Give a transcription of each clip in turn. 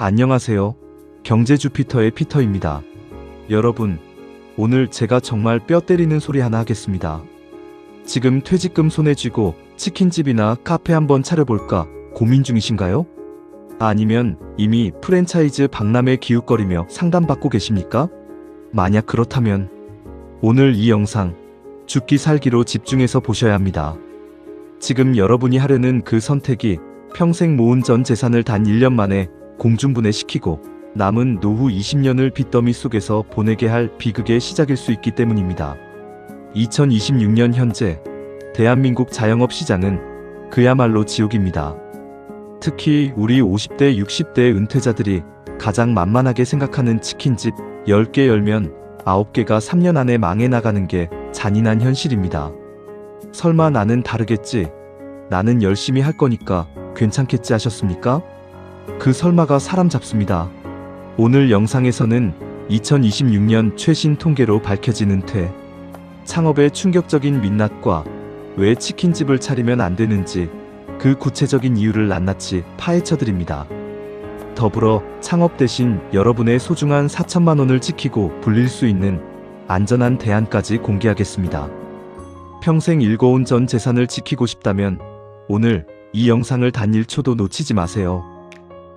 안녕하세요. 경제 주피터의 피터입니다. 여러분, 오늘 제가 정말 뼈 때리는 소리 하나 하겠습니다. 지금 퇴직금 손에 쥐고 치킨집이나 카페 한번 차려볼까 고민 중이신가요? 아니면 이미 프랜차이즈 박람회 기웃거리며 상담받고 계십니까? 만약 그렇다면 오늘 이 영상 죽기 살기로 집중해서 보셔야 합니다. 지금 여러분이 하려는 그 선택이 평생 모은 전 재산을 단 1년 만에 공중분해시키고 남은 노후 20년을 빚더미 속에서 보내게 할 비극의 시작일 수 있기 때문입니다. 2026년 현재 대한민국 자영업 시장은 그야말로 지옥입니다. 특히 우리 50대, 60대 은퇴자들이 가장 만만하게 생각하는 치킨집 10개 열면 9개가 3년 안에 망해 나가는 게 잔인한 현실입니다. 설마 나는 다르겠지? 나는 열심히 할 거니까 괜찮겠지 하셨습니까? 그 설마가 사람 잡습니다. 오늘 영상에서는 2026년 최신 통계로 밝혀진 은퇴, 창업의 충격적인 민낯과 왜 치킨집을 차리면 안 되는지 그 구체적인 이유를 낱낱이 파헤쳐드립니다. 더불어 창업 대신 여러분의 소중한 4천만 원을 지키고 불릴 수 있는 안전한 대안까지 공개하겠습니다. 평생 일궈온 전 재산을 지키고 싶다면 오늘 이 영상을 단 1초도 놓치지 마세요.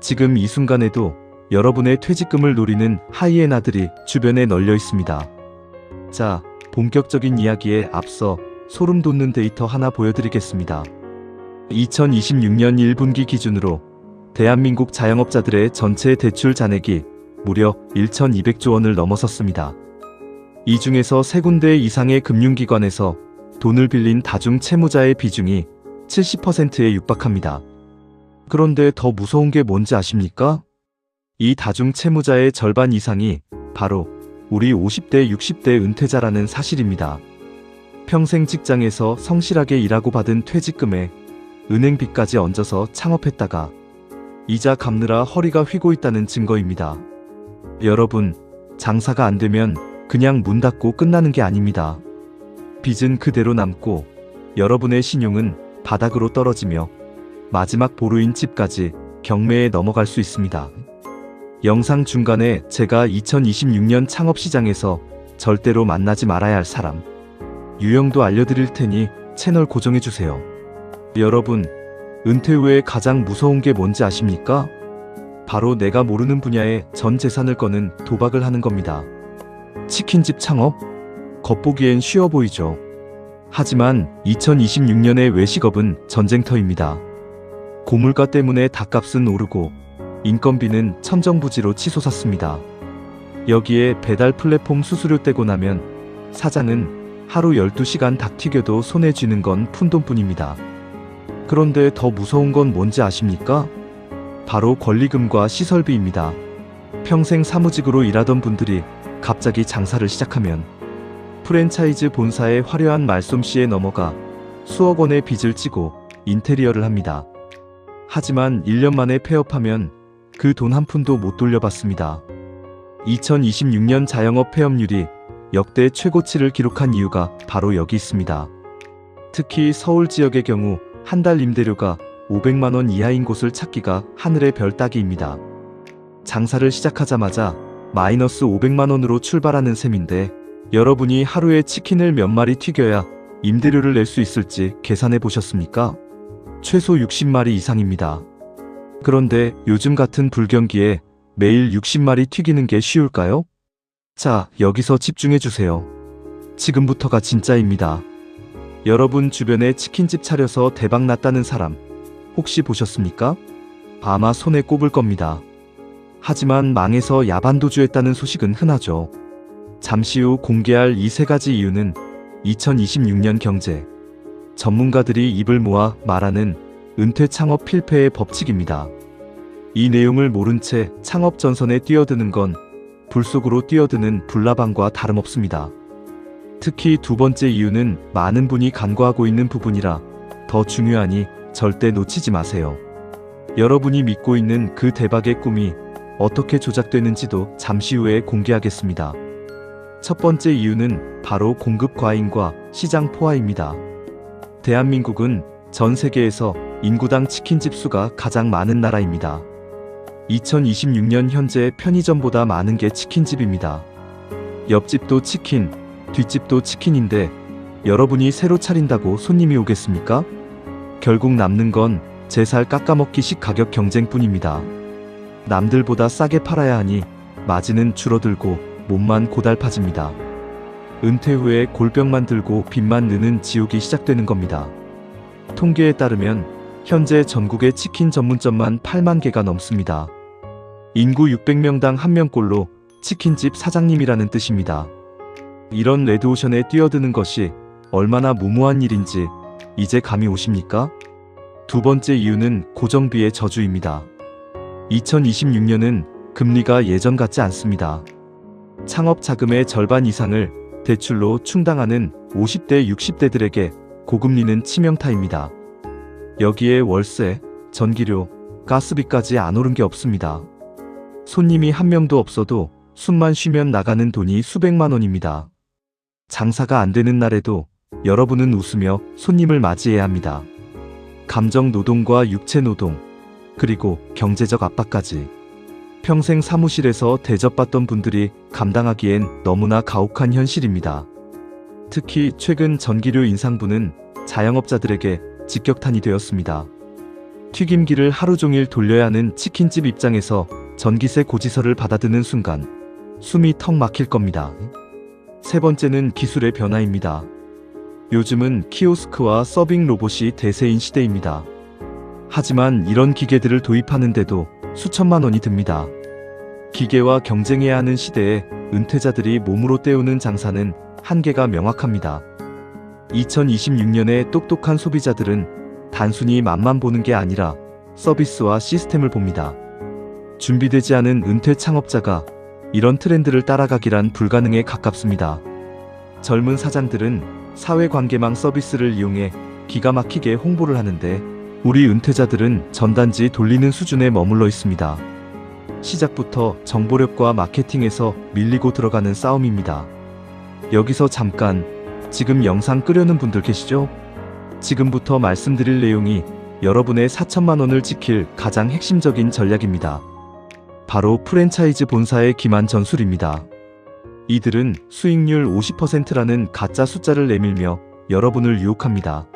지금 이 순간에도 여러분의 퇴직금을 노리는 하이에나들이 주변에 널려 있습니다. 자, 본격적인 이야기에 앞서 소름 돋는 데이터 하나 보여드리겠습니다. 2026년 1분기 기준으로 대한민국 자영업자들의 전체 대출 잔액이 무려 1,200조 원을 넘어섰습니다. 이 중에서 3군데 이상의 금융기관에서 돈을 빌린 다중 채무자의 비중이 70%에 육박합니다. 그런데 더 무서운 게 뭔지 아십니까? 이 다중 채무자의 절반 이상이 바로 우리 50대, 60대 은퇴자라는 사실입니다. 평생 직장에서 성실하게 일하고 받은 퇴직금에 은행빚까지 얹어서 창업했다가 이자 갚느라 허리가 휘고 있다는 증거입니다. 여러분, 장사가 안 되면 그냥 문 닫고 끝나는 게 아닙니다. 빚은 그대로 남고 여러분의 신용은 바닥으로 떨어지며 마지막 보루인 집까지 경매에 넘어갈 수 있습니다. 영상 중간에 제가 2026년 창업시장에서 절대로 만나지 말아야 할 사람, 유형도 알려드릴 테니 채널 고정해주세요. 여러분, 은퇴 후에 가장 무서운 게 뭔지 아십니까? 바로 내가 모르는 분야에 전 재산을 거는 도박을 하는 겁니다. 치킨집 창업? 겉보기엔 쉬워 보이죠. 하지만 2026년의 외식업은 전쟁터입니다. 고물가 때문에 닭값은 오르고 인건비는 천정부지로 치솟았습니다. 여기에 배달 플랫폼 수수료 떼고 나면 사장은 하루 12시간 닭 튀겨도 손에 쥐는 건 푼돈뿐입니다. 그런데 더 무서운 건 뭔지 아십니까? 바로 권리금과 시설비입니다. 평생 사무직으로 일하던 분들이 갑자기 장사를 시작하면 프랜차이즈 본사의 화려한 말솜씨에 넘어가 수억 원의 빚을 지고 인테리어를 합니다. 하지만 1년 만에 폐업하면 그 돈 한 푼도 못 돌려받습니다. 2026년 자영업 폐업률이 역대 최고치를 기록한 이유가 바로 여기 있습니다. 특히 서울 지역의 경우 한 달 임대료가 500만 원 이하인 곳을 찾기가 하늘의 별 따기입니다. 장사를 시작하자마자 마이너스 500만 원으로 출발하는 셈인데 여러분이 하루에 치킨을 몇 마리 튀겨야 임대료를 낼 수 있을지 계산해 보셨습니까? 최소 60마리 이상입니다. 그런데 요즘 같은 불경기에 매일 60마리 튀기는 게 쉬울까요? 자, 여기서 집중해 주세요. 지금부터가 진짜입니다. 여러분 주변에 치킨집 차려서 대박 났다는 사람 혹시 보셨습니까? 아마 손에 꼽을 겁니다. 하지만 망해서 야반도주했다는 소식은 흔하죠. 잠시 후 공개할 이 3가지 이유는 2026년 경제 전문가들이 입을 모아 말하는 은퇴 창업 필패의 법칙입니다. 이 내용을 모른 채 창업 전선에 뛰어드는 건 불 속으로 뛰어드는 불나방과 다름없습니다. 특히 2번째 이유는 많은 분이 간과하고 있는 부분이라 더 중요하니 절대 놓치지 마세요. 여러분이 믿고 있는 그 대박의 꿈이 어떻게 조작되는지도 잠시 후에 공개하겠습니다. 첫 번째 이유는 바로 공급 과잉과 시장 포화입니다. 대한민국은 전 세계에서 인구당 치킨집 수가 가장 많은 나라입니다. 2026년 현재 편의점보다 많은 게 치킨집입니다. 옆집도 치킨, 뒷집도 치킨인데 여러분이 새로 차린다고 손님이 오겠습니까? 결국 남는 건 제 살 깎아먹기식 가격 경쟁뿐입니다. 남들보다 싸게 팔아야 하니 마진은 줄어들고 몸만 고달파집니다. 은퇴 후에 골병만 들고 빚만 느는 지옥이 시작되는 겁니다. 통계에 따르면 현재 전국의 치킨 전문점만 8만 개가 넘습니다. 인구 600명당 1명꼴로 치킨집 사장님이라는 뜻입니다. 이런 레드오션에 뛰어드는 것이 얼마나 무모한 일인지 이제 감이 오십니까? 두 번째 이유는 고정비의 저주입니다. 2026년은 금리가 예전 같지 않습니다. 창업 자금의 절반 이상을 대출로 충당하는 50대, 60대들에게 고금리는 치명타입니다. 여기에 월세, 전기료, 가스비까지 안 오른 게 없습니다. 손님이 한 명도 없어도 숨만 쉬면 나가는 돈이 수백만 원입니다. 장사가 안 되는 날에도 여러분은 웃으며 손님을 맞이해야 합니다. 감정 노동과 육체 노동, 그리고 경제적 압박까지. 평생 사무실에서 대접받던 분들이 감당하기엔 너무나 가혹한 현실입니다. 특히 최근 전기료 인상분은 자영업자들에게 직격탄이 되었습니다. 튀김기를 하루 종일 돌려야 하는 치킨집 입장에서 전기세 고지서를 받아드는 순간 숨이 턱 막힐 겁니다. 세 번째는 기술의 변화입니다. 요즘은 키오스크와 서빙 로봇이 대세인 시대입니다. 하지만 이런 기계들을 도입하는데도 수천만 원이 듭니다. 기계와 경쟁해야 하는 시대에 은퇴자들이 몸으로 때우는 장사는 한계가 명확합니다. 2026년에 똑똑한 소비자들은 단순히 맛만 보는 게 아니라 서비스와 시스템을 봅니다. 준비되지 않은 은퇴 창업자가 이런 트렌드를 따라가기란 불가능에 가깝습니다. 젊은 사장들은 사회관계망 서비스를 이용해 기가 막히게 홍보를 하는데 우리 은퇴자들은 전단지 돌리는 수준에 머물러 있습니다. 시작부터 정보력과 마케팅에서 밀리고 들어가는 싸움입니다. 여기서 잠깐, 지금 영상 끄려는 분들 계시죠? 지금부터 말씀드릴 내용이 여러분의 4천만 원을 지킬 가장 핵심적인 전략입니다. 바로 프랜차이즈 본사의 기만 전술입니다. 이들은 수익률 50%라는 가짜 숫자를 내밀며 여러분을 유혹합니다.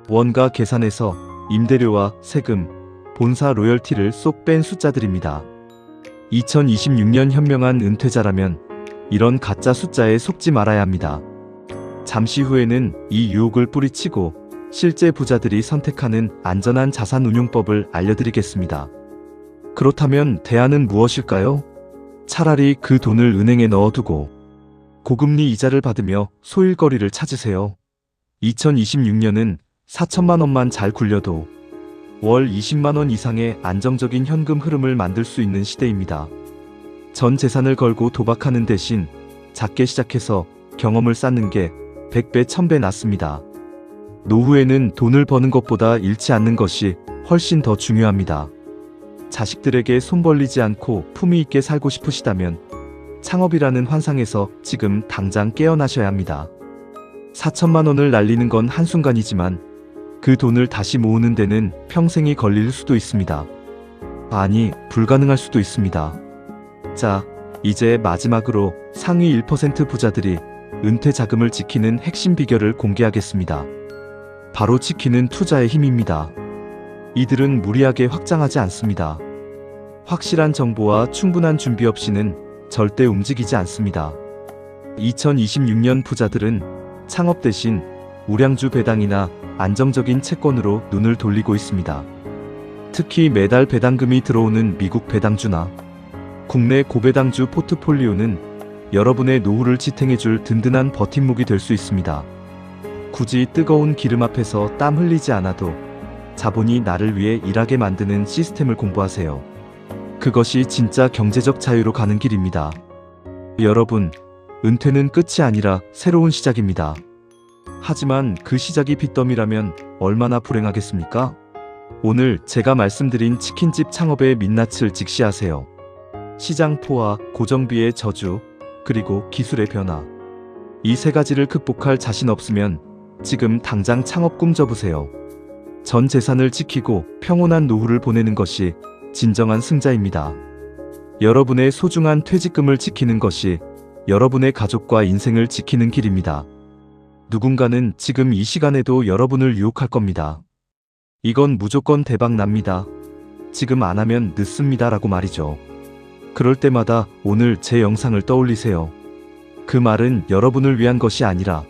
원가 계산에서 임대료와 세금, 본사 로열티를 쏙 뺀 숫자들입니다. 2026년 현명한 은퇴자라면 이런 가짜 숫자에 속지 말아야 합니다. 잠시 후에는 이 유혹을 뿌리치고 실제 부자들이 선택하는 안전한 자산 운용법을 알려드리겠습니다. 그렇다면 대안은 무엇일까요? 차라리 그 돈을 은행에 넣어두고 고금리 이자를 받으며 소일거리를 찾으세요. 2026년은 4천만 원만 잘 굴려도 월 20만 원 이상의 안정적인 현금 흐름을 만들 수 있는 시대입니다. 전 재산을 걸고 도박하는 대신 작게 시작해서 경험을 쌓는 게 100배, 1000배 낫습니다. 노후에는 돈을 버는 것보다 잃지 않는 것이 훨씬 더 중요합니다. 자식들에게 손 벌리지 않고 품위 있게 살고 싶으시다면 창업이라는 환상에서 지금 당장 깨어나셔야 합니다. 4천만 원을 날리는 건 한순간이지만 그 돈을 다시 모으는 데는 평생이 걸릴 수도 있습니다. 아니, 불가능할 수도 있습니다. 자, 이제 마지막으로 상위 1% 부자들이 은퇴 자금을 지키는 핵심 비결을 공개하겠습니다. 바로 지키는 투자의 힘입니다. 이들은 무리하게 확장하지 않습니다. 확실한 정보와 충분한 준비 없이는 절대 움직이지 않습니다. 2026년 부자들은 창업 대신 우량주 배당이나 안정적인 채권으로 눈을 돌리고 있습니다. 특히 매달 배당금이 들어오는 미국 배당주나 국내 고배당주 포트폴리오는 여러분의 노후를 지탱해줄 든든한 버팀목이 될 수 있습니다. 굳이 뜨거운 기름 앞에서 땀 흘리지 않아도 자본이 나를 위해 일하게 만드는 시스템을 공부하세요. 그것이 진짜 경제적 자유로 가는 길입니다. 여러분, 은퇴는 끝이 아니라 새로운 시작입니다. 하지만 그 시작이 빚더미라면 얼마나 불행하겠습니까? 오늘 제가 말씀드린 치킨집 창업의 민낯을 직시하세요. 시장 포화, 고정비의 저주, 그리고 기술의 변화. 이 세 가지를 극복할 자신 없으면 지금 당장 창업 꿈 접으세요. 전 재산을 지키고 평온한 노후를 보내는 것이 진정한 승자입니다. 여러분의 소중한 퇴직금을 지키는 것이 여러분의 가족과 인생을 지키는 길입니다. 누군가는 지금 이 시간에도 여러분을 유혹할 겁니다. 이건 무조건 대박 납니다. 지금 안 하면 늦습니다. 라고 말이죠. 그럴 때마다 오늘 제 영상을 떠올리세요. 그 말은 여러분을 위한 것이 아니라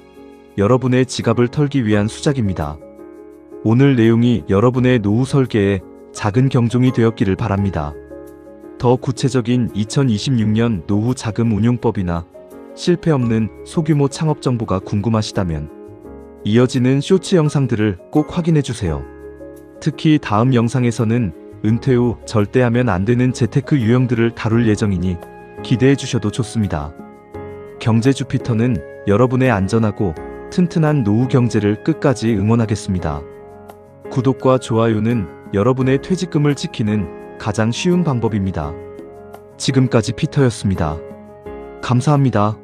여러분의 지갑을 털기 위한 수작입니다. 오늘 내용이 여러분의 노후 설계에 작은 경종이 되었기를 바랍니다. 더 구체적인 2026년 노후 자금 운용법이나 실패 없는 소규모 창업 정보가 궁금하시다면 이어지는 쇼츠 영상들을 꼭 확인해주세요. 특히 다음 영상에서는 은퇴 후 절대 하면 안 되는 재테크 유형들을 다룰 예정이니 기대해주셔도 좋습니다. 경제 주피터는 여러분의 안전하고 튼튼한 노후 경제를 끝까지 응원하겠습니다. 구독과 좋아요는 여러분의 퇴직금을 지키는 가장 쉬운 방법입니다. 지금까지 피터였습니다. 감사합니다.